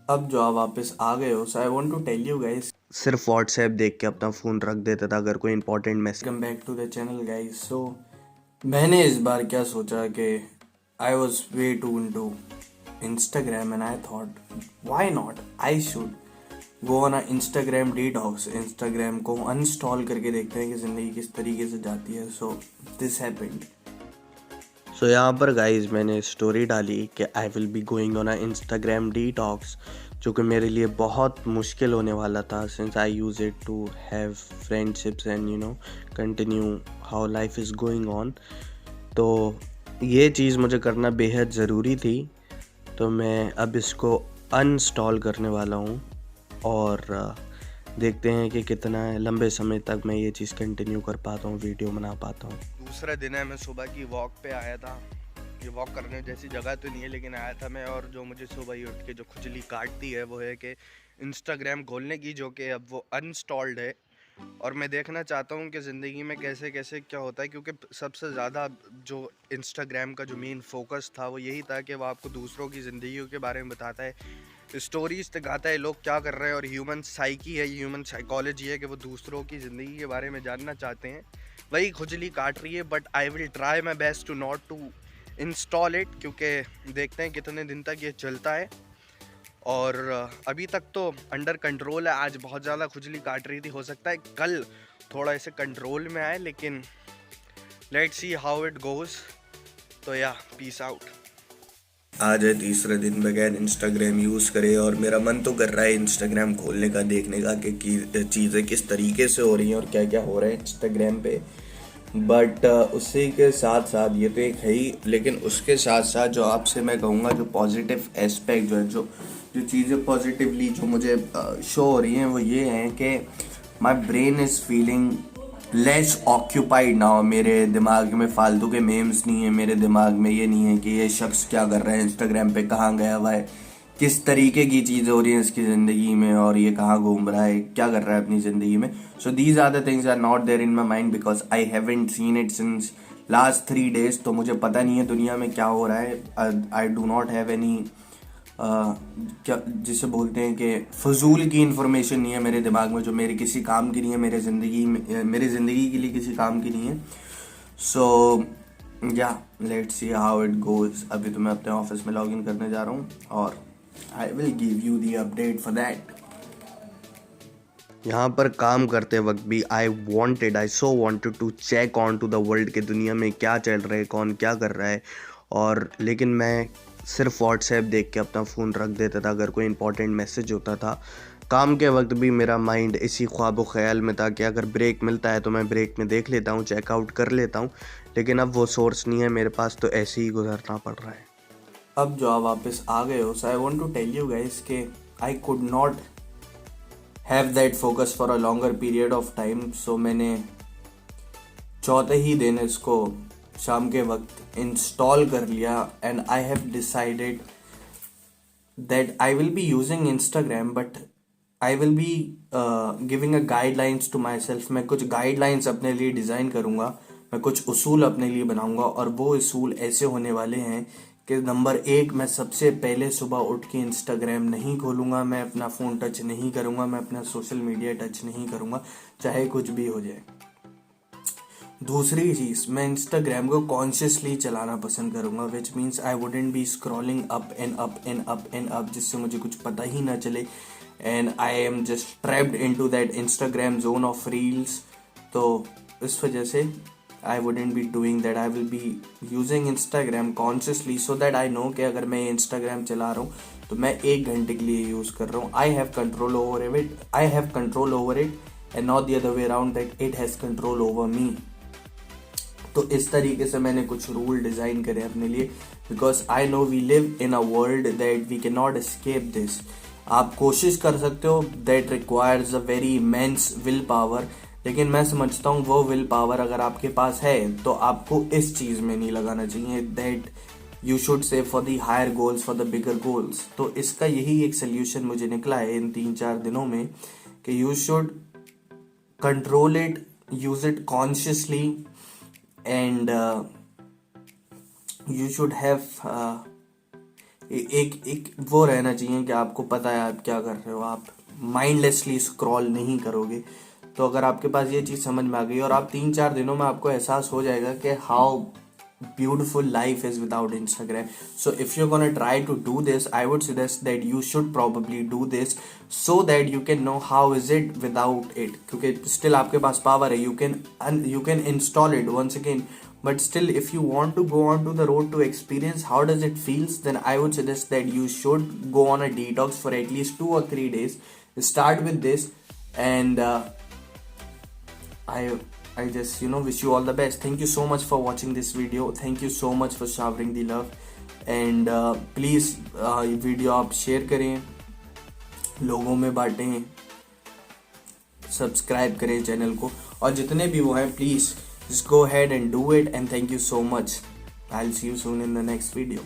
अब जो आप वापस आ गए हो, so I want to tell you guys, सिर्फ व्हाट्सएप देख के अपना फ़ोन रख देता था अगर कोई important message. Welcome back to the channel guys. सो मैंने इस बार क्या सोचा कि I was way too into Instagram and I thought why not I should go on a Instagram detox. Instagram को अनइंस्टॉल करके देखते हैं कि ज़िंदगी किस तरीके से जाती है। So this happened. सो यहाँ पर गाइज मैंने स्टोरी डाली कि I will be going on a Instagram detox, जो कि मेरे लिए बहुत मुश्किल होने वाला था since I use it to have friendships and continue how life is going on. तो ये चीज़ मुझे करना बेहद ज़रूरी थी, तो मैं अब इसको अनइंस्टॉल करने वाला हूँ और देखते हैं कि कितना लंबे समय तक मैं ये चीज़ कंटिन्यू कर पाता हूँ, वीडियो बना पाता हूँ। दूसरा दिन है, मैं सुबह की वॉक पे आया था। ये वॉक करने जैसी जगह तो नहीं है, लेकिन आया था मैं। और जो मुझे सुबह ही उठ के जो खुजली काटती है वो है कि इंस्टाग्राम खोलने की, जो कि अब वो अनइंस्टॉल्ड है। और मैं देखना चाहता हूँ कि ज़िंदगी में कैसे कैसे क्या होता है, क्योंकि सबसे ज़्यादा जो इंस्टाग्राम का जो मेन फोकस था वो यही था कि वो आपको दूसरों की ज़िंदगियों के बारे में बताता है, स्टोरीज दिखाता है लोग क्या कर रहे हैं। और ह्यूमन साइकी है, ह्यूमन साइकोलॉजी है कि वो दूसरों की ज़िंदगी के बारे में जानना चाहते हैं। वही खुजली काट रही है, but I will try my best to not to install it, क्योंकि देखते हैं कितने दिन तक ये चलता है। और अभी तक तो अंडर कंट्रोल है। आज बहुत ज़्यादा खुजली काट रही थी, हो सकता है कल थोड़ा ऐसे कंट्रोल में आए, लेकिन let's see how it goes. तो या पीस आउट। आज है तीसरा दिन बगैर इंस्टाग्राम यूज़ करे और मेरा मन तो कर रहा है इंस्टाग्राम खोलने का, देखने का कि चीज़ें किस तरीके से हो रही हैं और क्या क्या हो रहा है इंस्टाग्राम पे। बट उसी के साथ साथ ये तो एक है ही, लेकिन उसके साथ साथ जो आपसे मैं कहूँगा जो पॉजिटिव एस्पेक्ट जो है, जो जो चीज़ें पॉजिटिवली जो मुझे शो हो रही हैं वो ये हैं कि my brain is feeling less occupied now. मेरे दिमाग में फालतू के मेम्स नहीं है, मेरे दिमाग में ये नहीं है कि ये शख्स क्या कर रहा है इंस्टाग्राम पे, कहाँ गया हुआ है, किस तरीके की चीज़ें हो रही हैं इसकी ज़िंदगी में, और ये कहाँ घूम रहा है, क्या कर रहा है अपनी ज़िंदगी में। So these are the things are not there in my mind because I haven't seen it since last 3 days। तो मुझे पता नहीं है दुनिया में क्या हो रहा है। I do not have any क्या जिसे बोलते हैं कि फजूल की इन्फॉर्मेशन नहीं है मेरे दिमाग में, जो मेरे किसी काम की नहीं है, मेरी ज़िंदगी के लिए किसी काम की नहीं है। सो या let's see how it goes. अभी तो मैं अपने ऑफिस में लॉग इन करने जा रहा हूँ और I will give you the update for that. यहाँ पर काम करते वक्त भी I so wanted to check on to the world के दुनिया में क्या चल रहा है, कौन क्या कर रहा है। और लेकिन मैं सिर्फ व्हाट्सएप देख के अपना फ़ोन रख देता था अगर कोई इंपॉर्टेंट मैसेज होता था। काम के वक्त भी मेरा माइंड इसी ख्वाब ख्याल में था कि अगर ब्रेक मिलता है तो मैं ब्रेक में देख लेता हूँ, चेकआउट कर लेता हूँ। लेकिन अब वो सोर्स नहीं है मेरे पास, तो ऐसे ही गुजरना पड़ रहा है। अब जो आप वापस आ गए हो, so I want to tell you guys कि I could not have that focus for a longer period of time. सो मैंने चौथे ही दिन इसको शाम के वक्त इंस्टॉल कर लिया and I have decided that I will be using Instagram, but I will be giving a guidelines to myself। मैं कुछ guidelines अपने लिए डिज़ाइन करूँगा, मैं कुछ उसूल अपने लिए बनाऊँगा, और वो उसूल ऐसे होने वाले हैं कि नंबर 1, मैं सबसे पहले सुबह उठ के इंस्टाग्राम नहीं खोलूँगा, मैं अपना फ़ोन टच नहीं करूँगा, मैं अपना सोशल मीडिया टच नहीं करूँगा, चाहे कुछ भी हो जाए। दूसरी चीज़, मैं इंस्टाग्राम को कॉन्शियसली चलाना पसंद करूँगा, which means I wouldn't be scrolling up and up and up and up, जिससे मुझे कुछ पता ही ना चले and I am just trapped into that Instagram zone of reels. तो इस वजह से I wouldn't be doing that. I will be using Instagram consciously so that I know कि अगर मैं इंस्टाग्राम चला रहा हूँ तो मैं 1 घंटे के लिए यूज़ कर रहा हूँ। I have control over it and not the other way around, that it has control over me. तो इस तरीके से मैंने कुछ रूल डिज़ाइन करे अपने लिए, because I know we live in a world that we can not escape this. आप कोशिश कर सकते हो, that requires a very immense will power, लेकिन मैं समझता हूँ वो विल पावर अगर आपके पास है तो आपको इस चीज़ में नहीं लगाना चाहिए, that you should say for the higher goals, for the bigger goals. तो इसका यही एक सोल्यूशन मुझे निकला है इन 3-4 दिनों में कि you should control it, use it consciously, and you should have एक एक वो रहना चाहिए कि आपको पता है आप क्या कर रहे हो, आप माइंडलेसली स्क्रॉल नहीं करोगे। तो अगर आपके पास ये चीज़ समझ में आ गई और आप 3-4 दिनों में आपको एहसास हो जाएगा कि how beautiful life is without Instagram. So if you're gonna try to do this, I would suggest that you should probably do this so that you can know how is it without it. क्योंकि still आपके पास power है, you can install it once again. But still, if you want to go on to the road to experience how does it feels, then I would suggest that you should go on a detox for at least 2 or 3 days. Start with this, and I just wish you all the best. Thank you so much for watching this video. Thank you so much for showering the love. And please ये video आप share करें, लोगों में बांटें, subscribe करें channel को, और जितने भी वो हैं please just go ahead and do it. And thank you so much. I'll see you soon in the next video.